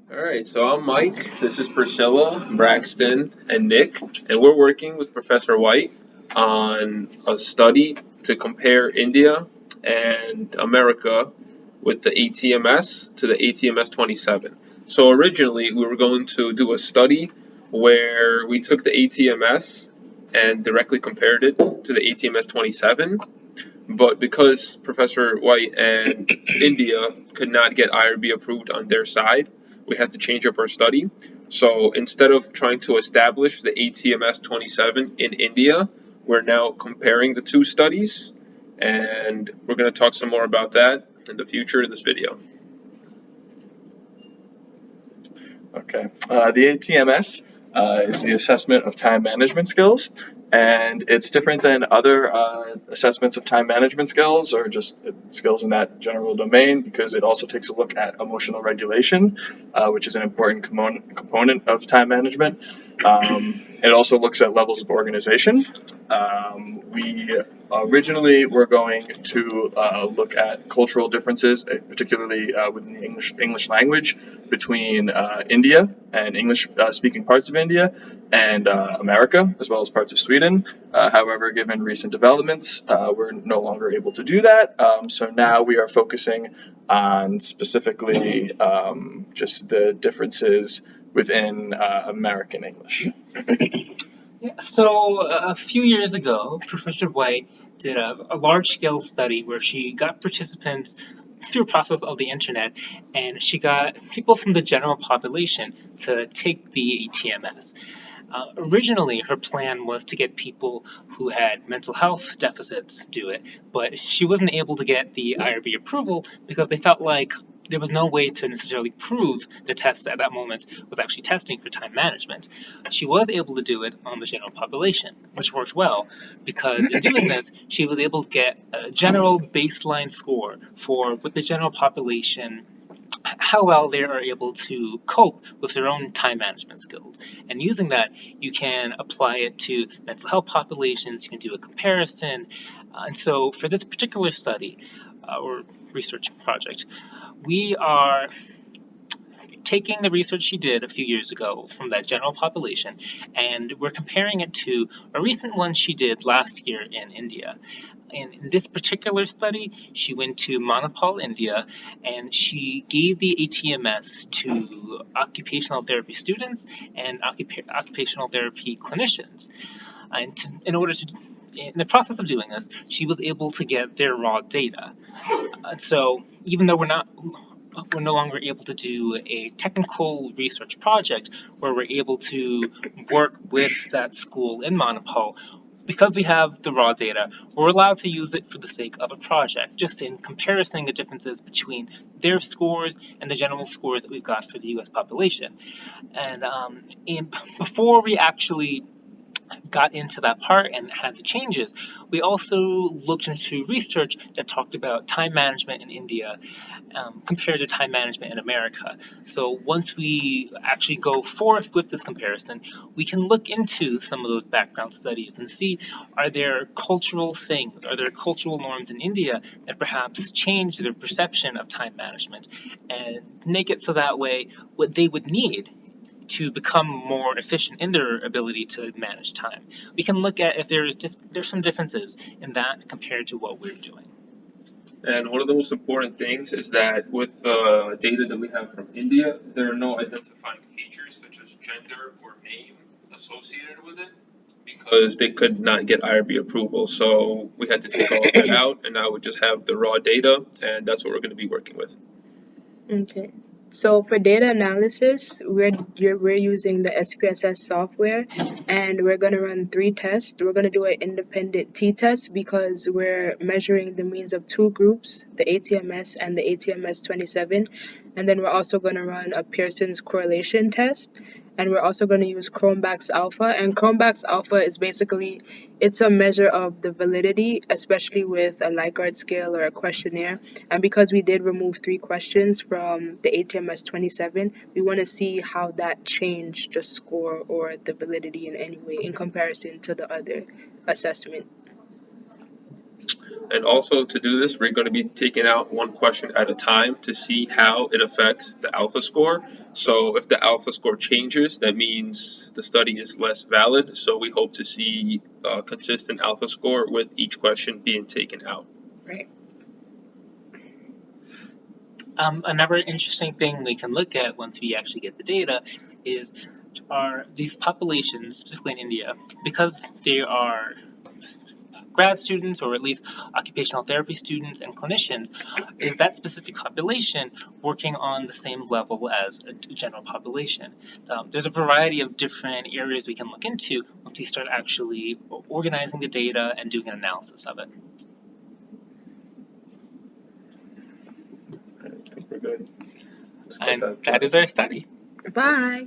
All right, so I'm Mike. This is Priscilla, Braxton, and Nick, and we're working with Professor White on a study to compare India and America with the ATMS to the ATMS 27. So originally, we were going to do a study where we took the ATMS and directly compared it to the ATMS 27, but because Professor White and India could not get IRB approved on their side, we had to change up our study. So instead of trying to establish the ATMS 27 in India, we're now comparing the two studies, and we're going to talk some more about that in the future in this video. Okay. The ATMS is the assessment of time management skills, and it's different than other assessments of time management skills or just skills in that general domain because it also takes a look at emotional regulation, which is an important component of time management. It also looks at levels of organization. We originally were going to look at cultural differences, particularly within the English language, between India and English-speaking parts of India and America, as well as parts of Sweden. However, given recent developments, we're no longer able to do that. So now we are focusing on specifically just the differences within American English. Yeah, so a few years ago, Professor White did a large-scale study where she got participants through a process of the internet, and she got people from the general population to take the ATMS. Originally, her plan was to get people who had mental health deficits do it, but she wasn't able to get the IRB approval because they felt like there was no way to necessarily prove the test at that moment was actually testing for time management. She was able to do it on the general population, which worked well because in doing this, she was able to get a general baseline score for what the general population how well they are able to cope with their own time management skills. And using that, you can apply it to mental health populations, you can do a comparison. And so for this particular study or research project, we are taking the research she did a few years ago from that general population, and we're comparing it to a recent one she did last year in India. And in this particular study, she went to Manipal, India, and she gave the ATMS to occupational therapy students and occupational therapy clinicians. And in the process of doing this, she was able to get their raw data. And so even though we're no longer able to do a technical research project where we're able to work with that school in Manipal, because we have the raw data, we're allowed to use it for the sake of a project, just in comparison the differences between their scores and the general scores that we've got for the US population. And before we actually got into that part and had the changes, we also looked into research that talked about time management in India compared to time management in America. So once we actually go forth with this comparison, we can look into some of those background studies and see, are there cultural things, are there cultural norms in India that perhaps change their perception of time management and make it so that way what they would need to become more efficient in their ability to manage time. We can look at if there's some differences in that compared to what we're doing. And one of the most important things is that with the data that we have from India, there are no identifying features such as gender or name associated with it because they could not get IRB approval. So we had to take all of that out, and now we just have the raw data, and that's what we're going to be working with. Okay. So for data analysis, we're using the SPSS software, and we're going to run 3 tests. We're going to do an independent t-test because we're measuring the means of 2 groups, the ATMS and the ATMS 27. And then we're also going to run a Pearson's correlation test. And we're also going to use Cronbach's alpha. And Cronbach's alpha is basically, it's a measure of the validity, especially with a Likert scale or a questionnaire. And because we did remove 3 questions from the ATMS 27, we want to see how that changed the score or the validity in any way in comparison to the other assessment. And also to do this, we're going to be taking out one question at a time to see how it affects the alpha score. So if the alpha score changes, that means the study is less valid. So we hope to see a consistent alpha score with each question being taken out. Right. Another interesting thing we can look at once we actually get the data is are these populations, specifically in India, because they are grad students or at least occupational therapy students and clinicians, is that specific population working on the same level as a general population? There's a variety of different areas we can look into once we start actually organizing the data and doing an analysis of it. I think we're good. And that is our study. Bye.